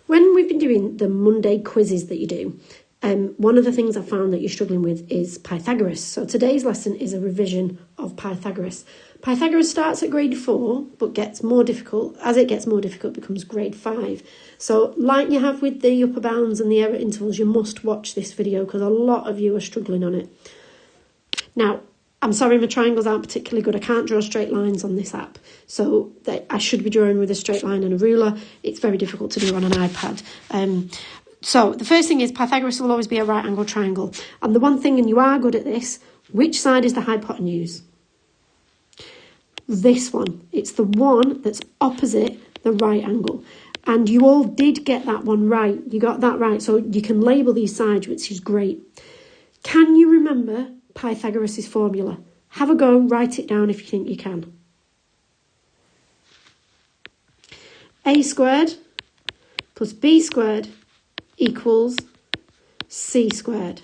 When we've been doing the Monday quizzes that you do, one of the things I found that you're struggling with is Pythagoras. So today's lesson is a revision of Pythagoras. Pythagoras starts at grade 4, but gets more difficult. As it gets more difficult, it becomes grade 5. So like you have with the upper bounds and the error intervals, you must watch this video because a lot of you are struggling on it. Now, I'm sorry my triangles aren't particularly good. I can't draw straight lines on this app. So I should be drawing with a straight line and a ruler. It's very difficult to do on an iPad. So the first thing is Pythagoras will always be a right angle triangle. And the one thing, and you are good at this, which side is the hypotenuse? This one. It's the one that's opposite the right angle. And you all did get that one right. You got that right. So you can label these sides, which is great. Can you remember Pythagoras' formula? Have a go, write it down if you think you can. A squared plus B squared equals C squared.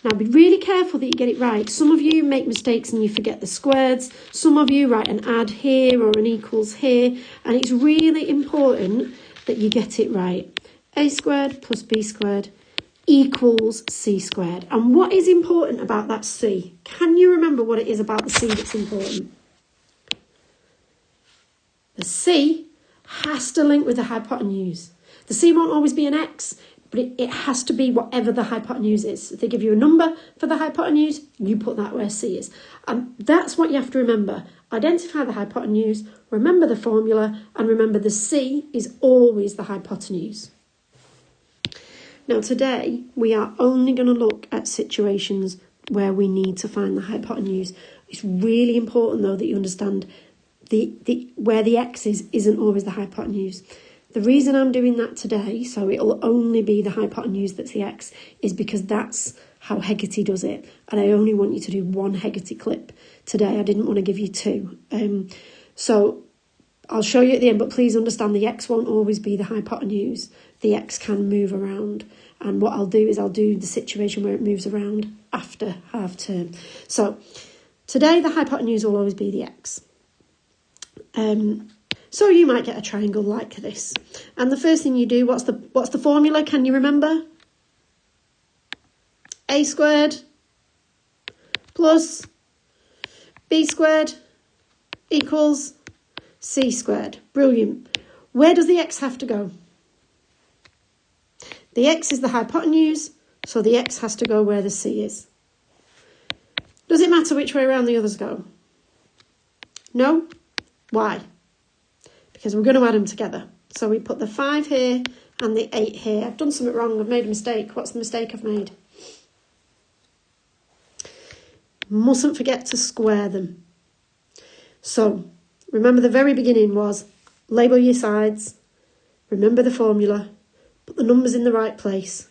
Now be really careful that you get it right. Some of you make mistakes and you forget the squares. Some of you write an add here or an equals here. And it's really important that you get it right. A squared plus B squared equals C squared. And what is important about that C? Can you remember what it is about the C that's important? The C has to link with the hypotenuse. The C won't always be an X, but it has to be whatever the hypotenuse is. If they give you a number for the hypotenuse, you put that where C is. And that's what you have to remember. Identify the hypotenuse, remember the formula, and remember the C is always the hypotenuse. Now today, we are only going to look at situations where we need to find the hypotenuse. It's really important, though, that you understand where the X isn't always the hypotenuse. The reason I'm doing that today, so it'll only be the hypotenuse that's the X, is because that's how Hegarty does it. And I only want you to do one Hegarty clip today. I didn't want to give you two. So I'll show you at the end, but please understand the X won't always be the hypotenuse. The X can move around. And what I'll do is I'll do the situation where it moves around after half term. So today the hypotenuse will always be the X. So you might get a triangle like this. And the first thing you do, what's the formula? Can you remember? A squared plus B squared equals C squared. Brilliant. Where does the X have to go? The X is the hypotenuse, so the X has to go where the C is. Does it matter which way around the others go? No? Why? Because we're going to add them together. So we put the 5 here and the 8 here. I've done something wrong. I've made a mistake. What's the mistake I've made? Mustn't forget to square them. So remember the very beginning was label your sides, remember the formula, put the numbers in the right place.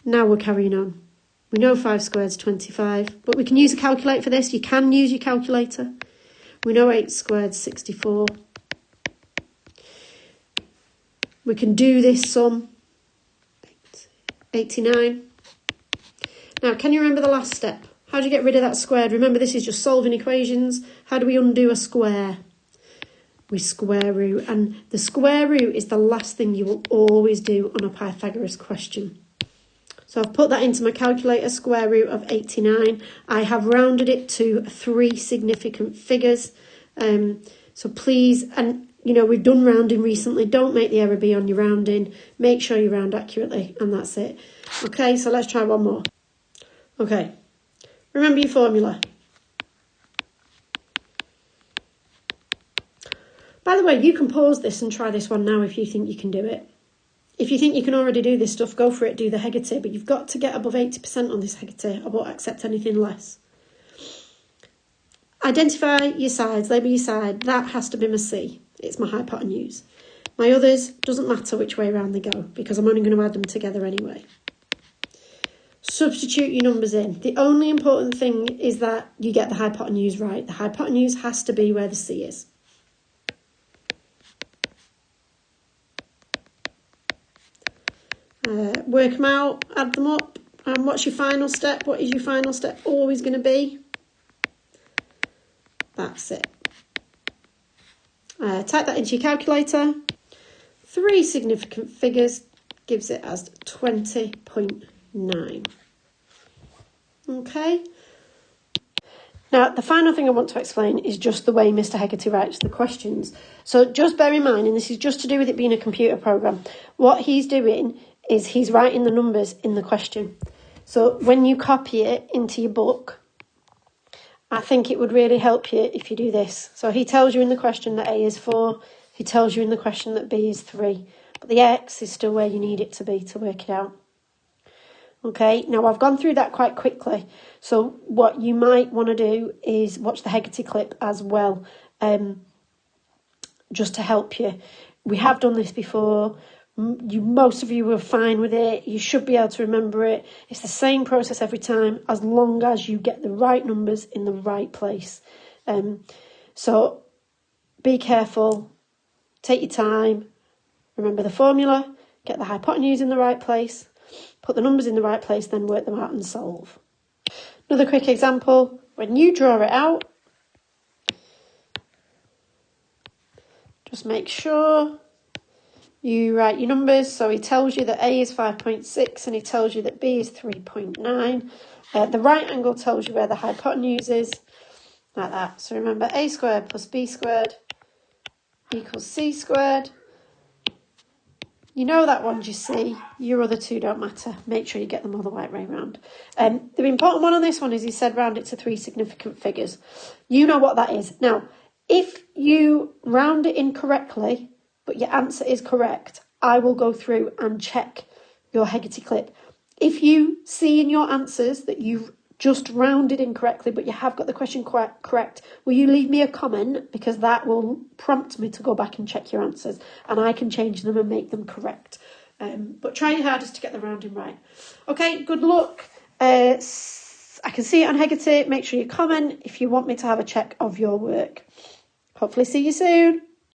Now we're carrying on. We know 5 squared is 25, but we can use a calculator for this. You can use your calculator. We know 8 squared is 64. We can do this sum, 89. Now, can you remember the last step? How do you get rid of that squared? Remember, this is just solving equations. How do we undo a square? We square root. And the square root is the last thing you will always do on a Pythagoras question. So I've put that into my calculator, square root of 89. I have rounded it to 3 significant figures. So please, and you know, we've done rounding recently. Don't make the error be on your rounding. Make sure you round accurately, and that's it. Okay, so let's try one more. Okay, remember your formula. By the way, you can pause this and try this one now if you think you can do it. If you think you can already do this stuff, go for it, do the Hegarty, but you've got to get above 80% on this Hegarty. I won't accept anything less. Identify your sides, label your side. That has to be my C. It's my hypotenuse. My others, doesn't matter which way around they go because I'm only going to add them together anyway. Substitute your numbers in. The only important thing is that you get the hypotenuse right. The hypotenuse has to be where the C is. Work them out, add them up. And what's your final step? What is your final step always going to be? That's it. Type that into your calculator. 3 significant figures gives it as 20.9. Okay. Now, the final thing I want to explain is just the way Mr. Hegarty writes the questions. So just bear in mind, and this is just to do with it being a computer program, what he's doing is he's writing the numbers in the question. So when you copy it into your book, I think it would really help you if you do this. So he tells you in the question that A is 4. He tells you in the question that B is 3. But the X is still where you need it to be to work it out. Okay, now I've gone through that quite quickly. So what you might want to do is watch the Hegarty clip as well, just to help you. We have done this before. Most of you were fine with it. You should be able to remember it. It's the same process every time, as long as you get the right numbers in the right place. So be careful. Take your time. Remember the formula. Get the hypotenuse in the right place. Put the numbers in the right place, then work them out and solve. Another quick example. When you draw it out, just make sure you write your numbers. So he tells you that A is 5.6 and he tells you that B is 3.9. The right angle tells you where the hypotenuse is, like that. So remember, A squared plus B squared equals C squared. You know that one's your C. Your other two don't matter. Make sure you get them all the right way round. The important one on this one is he said round it to 3 significant figures. You know what that is. Now, if you round it incorrectly, but your answer is correct, I will go through and check your Hegarty clip. If you see in your answers that you've just rounded incorrectly, but you have got the question correct, will you leave me a comment? Because that will prompt me to go back and check your answers, and I can change them and make them correct. But try your hardest to get the rounding right. Okay, good luck. I can see it on Hegarty. Make sure you comment if you want me to have a check of your work. Hopefully see you soon.